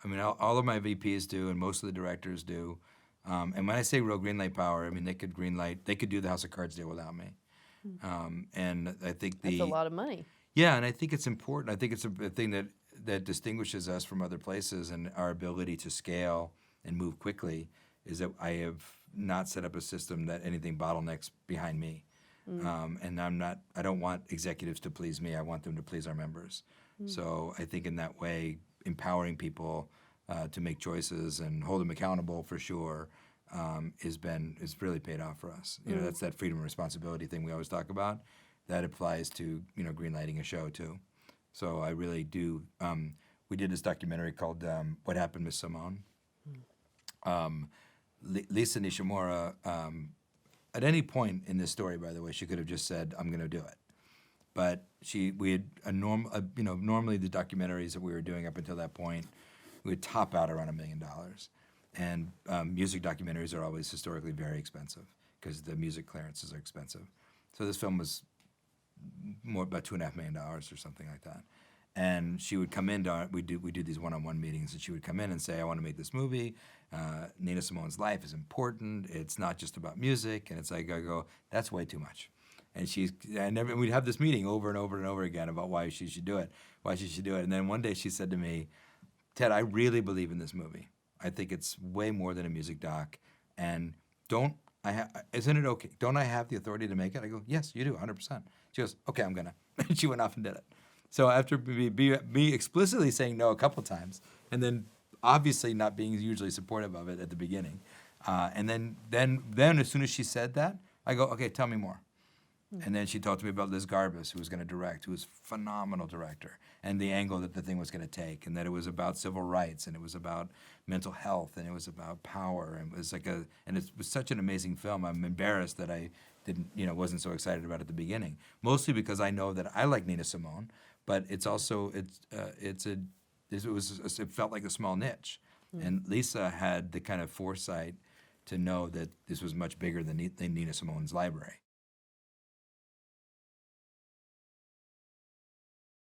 I mean, all of my VPs do, and most of the directors do. And when I say real greenlight power, I mean they could do the House of Cards deal without me. And I think That's a lot of money. yeah, and I think it's important. I think it's a thing that distinguishes us from other places, and our ability to scale and move quickly is that I have not set up a system that anything bottlenecks behind me. And I don't want executives to please me. I want them to please our members. So I think in that way, empowering people to make choices and hold them accountable for sure has really paid off for us. You know, that's that freedom and responsibility thing we always talk about. That applies to, you know, greenlighting a show too. So I really do. We did this documentary called "What Happened, Miss Simone." Lisa Nishimura, at any point in this story, by the way, she could have just said, "I'm going to do it." But we had normally the documentaries that we were doing up until that point, we would top out around $1 million. And music documentaries are always historically very expensive because the music clearances are expensive. So this film was more about $2.5 million or something like that. And she would come in we do these one-on-one meetings, and she would come in and say, "I want to make this movie. Nina Simone's life is important. It's not just about music." And it's like, I go, "That's way too much." And we'd have this meeting over and over and over again about why she should do it. And then one day she said to me, "Ted, I really believe in this movie. I think it's way more than a music doc. And isn't it okay? Don't I have the authority to make it?" I go, "Yes, you do, 100%. She goes, "Okay, I'm gonna." And she went off and did it. So after me explicitly saying no a couple times, and then obviously not being hugely supportive of it at the beginning, and then as soon as she said that, I go, "Okay, tell me more." And then she talked to me about Liz Garbus, who was going to direct, who was a phenomenal director, and the angle that the thing was going to take, and that it was about civil rights, and it was about mental health, and it was about power, and it was such an amazing film. I'm embarrassed that I wasn't so excited about it at the beginning, mostly because I know that I like Nina Simone, but it felt like a small niche, and Lisa had the kind of foresight to know that this was much bigger than Nina Simone's library.